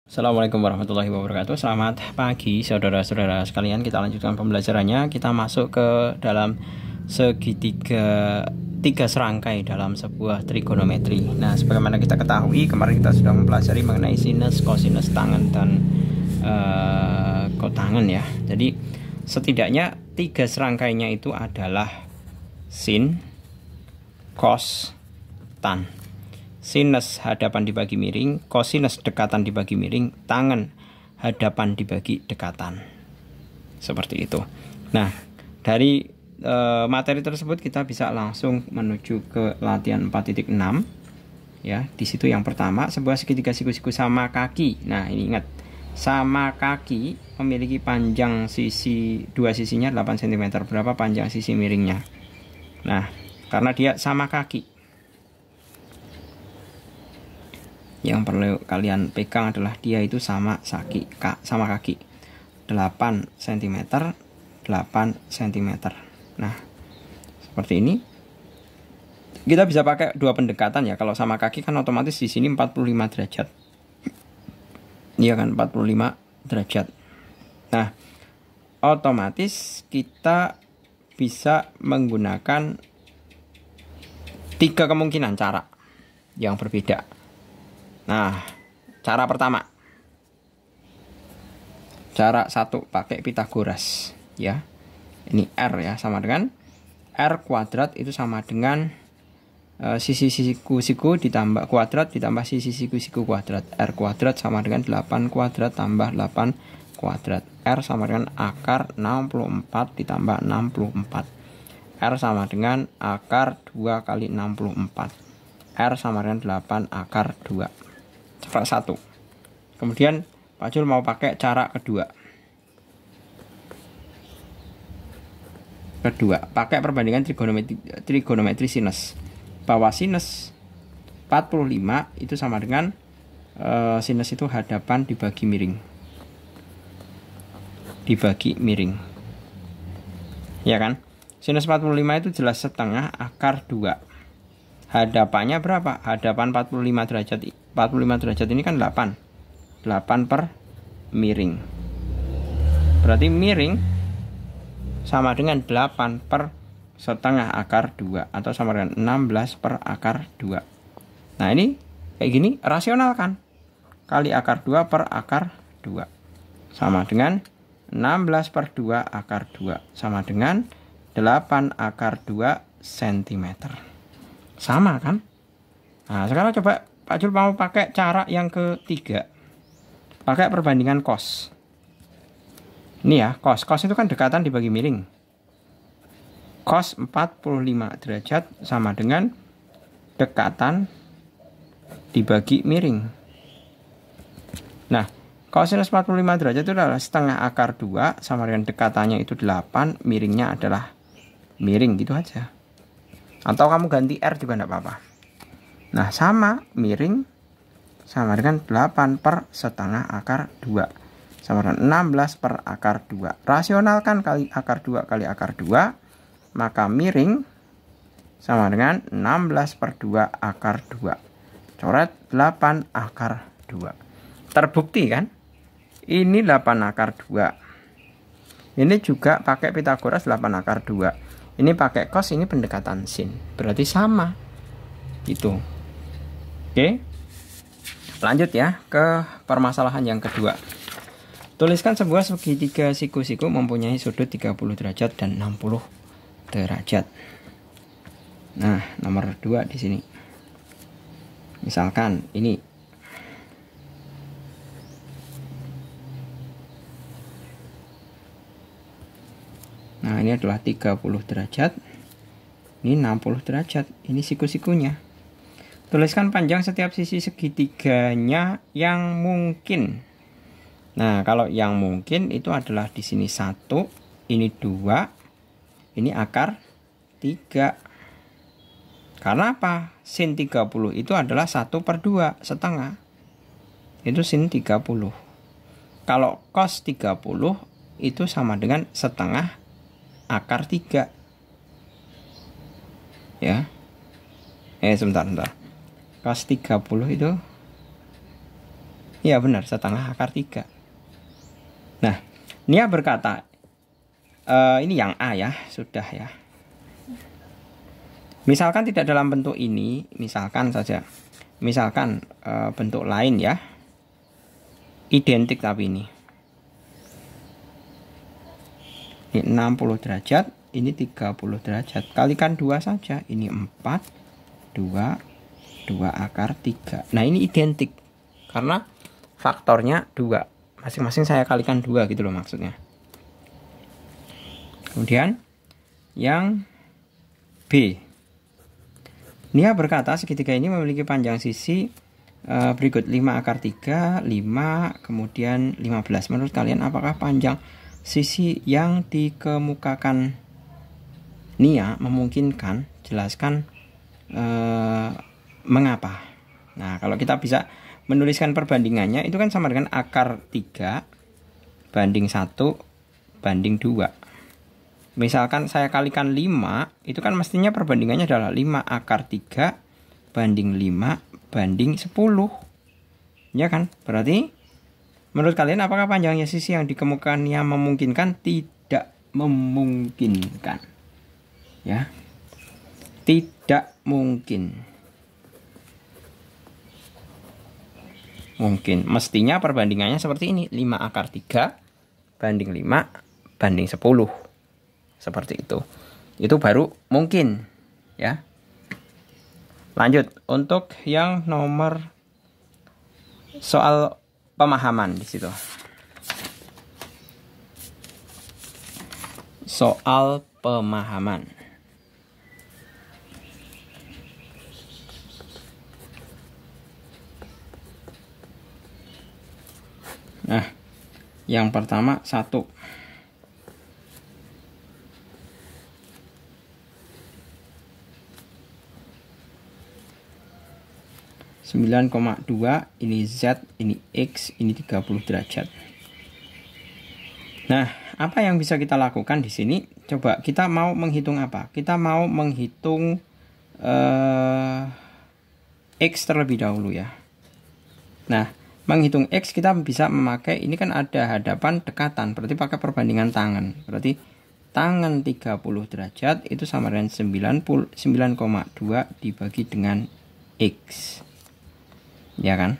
Assalamualaikum warahmatullahi wabarakatuh. Selamat pagi saudara-saudara sekalian. Kita lanjutkan pembelajarannya. Kita masuk ke dalam segitiga tiga serangkai dalam sebuah trigonometri. Nah, sebagaimana kita ketahui, kemarin kita sudah mempelajari mengenai sinus, kosinus, tangen, dan kotangen ya. Jadi setidaknya tiga serangkainya itu adalah sin, cos, tan. Sinus hadapan dibagi miring, kosinus dekatan dibagi miring, tangen hadapan dibagi dekatan. Seperti itu. Nah, dari materi tersebut kita bisa langsung menuju ke latihan 4.6. Ya, di situ yang pertama, sebuah segitiga siku-siku sama kaki. Nah, ini ingat, sama kaki memiliki panjang sisi, dua sisinya 8 cm. Berapa panjang sisi miringnya? Nah, karena dia sama kaki, yang perlu kalian pegang adalah dia itu sama kaki 8 cm 8 cm. Nah, seperti ini. Kita bisa pakai dua pendekatan ya. Kalau sama kaki kan otomatis di sini 45 derajat. Iya kan, 45 derajat. Nah, otomatis kita bisa menggunakan tiga kemungkinan cara yang berbeda. Nah, cara pertama, cara satu pakai Pitagoras ya. Ini R ya, sama dengan R kuadrat itu sama dengan sisi siku-siku ditambah kuadrat ditambah sisi siku-siku kuadrat. R kuadrat sama dengan 8 kuadrat tambah 8 kuadrat. R sama dengan akar 64 ditambah 64. R sama dengan akar 2 kali 64. R sama dengan 8 akar 2. Cara satu. Kemudian Pak Jul mau pakai cara kedua. Pakai perbandingan trigonometri sinus. Bahwa sinus 45 itu sama dengan sinus itu hadapan dibagi miring. Dibagi miring. Ya kan? Sinus 45 itu jelas setengah akar 2. Hadapannya berapa? Hadapan 45 derajat. 45 derajat ini kan 8. 8 per miring. Berarti miring sama dengan 8 per setengah akar 2. Atau sama dengan 16 per akar 2. Nah, ini kayak gini rasional kan? Kali akar 2 per akar 2. Sama dengan 16 per 2 akar 2. Sama dengan 8 akar 2 cm. Sama kan? Nah, sekarang coba Pak Jul mau pakai cara yang ketiga. Pakai perbandingan cos. Ini ya, cos. Cos itu kan dekatan dibagi miring. Cos 45 derajat sama dengan dekatan dibagi miring. Nah, kosinus 45 derajat itu adalah setengah akar 2 sama dengan dekatannya itu 8, miringnya adalah miring, gitu aja. Atau kamu ganti R juga tidak apa-apa. Nah, sama miring sama dengan 8 per setengah akar 2. Sama dengan 16 per akar 2. Rasionalkan kali akar 2 kali akar 2. Maka miring sama dengan 16 per 2 akar 2. Coret 8 akar 2. Terbukti kan? Ini 8 akar 2. Ini juga pakai Pitagoras 8 akar 2. Ini pakai cos, ini pendekatan sin. Berarti sama. Gitu. Oke. Lanjut ya ke permasalahan yang kedua. Tuliskan sebuah segitiga siku-siku mempunyai sudut 30 derajat dan 60 derajat. Nah, nomor 2 di sini. Misalkan ini. Nah, ini adalah 30 derajat. Ini 60 derajat. Ini siku-sikunya. Tuliskan panjang setiap sisi segitiganya yang mungkin. Nah, kalau yang mungkin itu adalah di sini 1, ini 2, ini akar 3. Karena apa? Sin 30 itu adalah 1 per 2, setengah. Itu sin 30. Kalau cos 30 itu sama dengan setengah akar 3. Ya. Sebentar. Cos 30 itu Ya benar, setengah akar 3. Nah, Nia berkata, ini yang A ya, sudah ya. Misalkan tidak dalam bentuk ini, misalkan saja. Misalkan bentuk lain ya. Identik tapi ini. Ini 60 derajat, ini 30 derajat. Kalikan 2 saja. Ini 4, 2 akar 3. Nah, ini identik. Karena faktornya 2. Masing-masing saya kalikan 2 gitu loh maksudnya. Kemudian yang B. Nia berkata segitiga ini memiliki panjang sisi berikut 5 akar 3, 5, kemudian 15. Menurut kalian apakah panjang sisi yang dikemukakan Nia memungkinkan? Jelaskan mengapa. Nah, kalau kita bisa menuliskan perbandingannya, itu kan sama dengan akar 3 banding 1 banding 2. Misalkan saya kalikan 5, itu kan mestinya perbandingannya adalah 5 akar 3 banding 5 banding 10. Ya kan? Berarti menurut kalian apakah panjangnya sisi yang dikemukakan yang memungkinkan? Tidak memungkinkan. Ya. Tidak mungkin. Mungkin. Mestinya perbandingannya seperti ini. 5 akar 3 banding 5 banding 10. Seperti itu. Itu baru mungkin. Ya. Lanjut. Untuk yang nomor soal pemahaman di situ. Soal pemahaman. Nah, yang pertama 1. 9,2, ini Z, ini X, ini 30 derajat. Nah, apa yang bisa kita lakukan di sini? Coba kita mau menghitung apa? Kita mau menghitung X terlebih dahulu ya. Nah, menghitung X kita bisa memakai, ini kan ada hadapan dekatan, berarti pakai perbandingan tangan. Berarti tangan 30 derajat itu sama dengan 9,2 dibagi dengan X. Ya kan?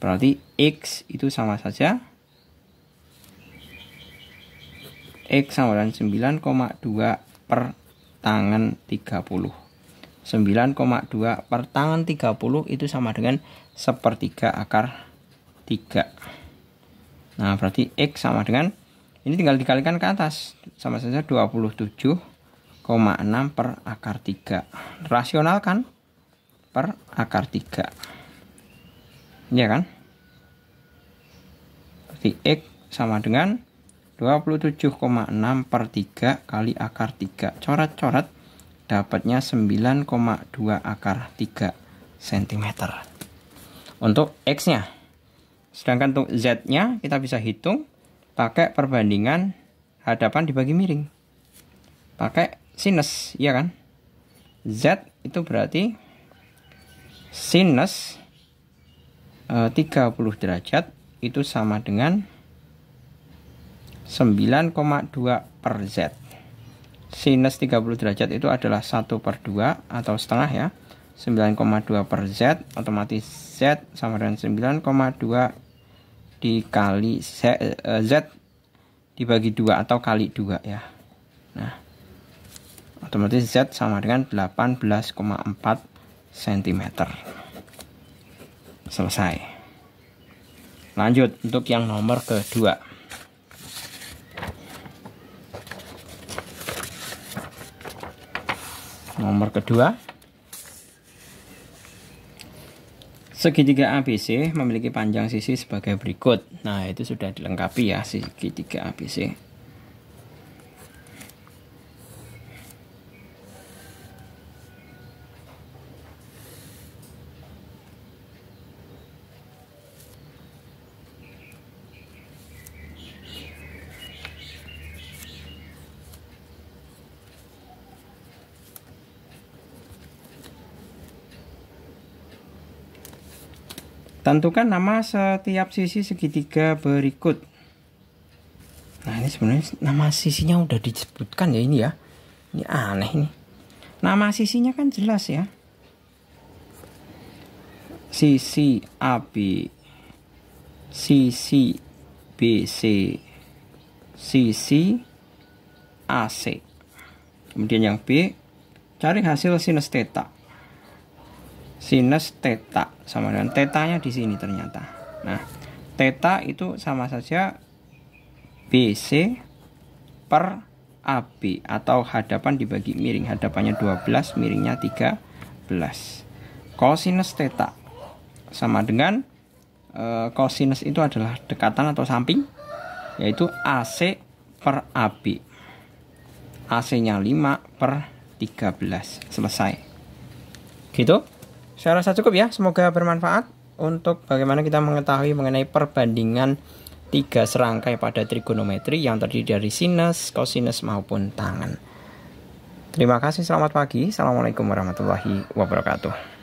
Berarti X itu sama saja X sama dengan 9,2 per tangan 30. 9,2 per tangan 30 itu sama dengan 1/3 akar 3. Nah, berarti X sama dengan, ini tinggal dikalikan ke atas, sama saja 27,6 per akar 3. Rasional kan? Per akar 3. Ya kan? Berarti X sama dengan 27,6 per 3 kali akar 3. Coret-coret, dapatnya 9,2 akar 3 cm. Untuk X-nya. Sedangkan untuk Z-nya kita bisa hitung pakai perbandingan hadapan dibagi miring. Pakai sinus, ya kan? Z itu berarti sinus 30 derajat itu sama dengan 9,2 per Z. Sinus 30 derajat itu adalah 1/2 atau setengah ya. 9,2 per Z, otomatis Z sama dengan 9,2 dikali Z dibagi 2 atau kali 2 ya. Nah, otomatis Z sama dengan 18,4 cm. Selesai. Lanjut untuk yang nomor kedua. Nomor kedua, segitiga ABC memiliki panjang sisi sebagai berikut. Nah, itu sudah dilengkapi ya, segitiga ABC. Tentukan nama setiap sisi segitiga berikut. Nah, ini sebenarnya nama sisinya udah disebutkan ya ini ya. Ini aneh nih. Nama sisinya kan jelas ya. Sisi AB, sisi BC, sisi AC. Kemudian yang B, cari hasil sinus theta. Sinus theta sama dengan tetanya di sini ternyata. Nah, theta itu sama saja BC per AB atau hadapan dibagi miring. Hadapannya 12, miringnya 13. Kosinus theta sama dengan kosinus itu adalah dekatan atau samping, yaitu AC per AB. AC-nya 5 per 13. Selesai. Gitu. Saya rasa cukup ya. Semoga bermanfaat untuk bagaimana kita mengetahui mengenai perbandingan 3 serangkai pada trigonometri yang terdiri dari sinus, kosinus maupun tangen. Terima kasih, selamat pagi. Assalamualaikum warahmatullahi wabarakatuh.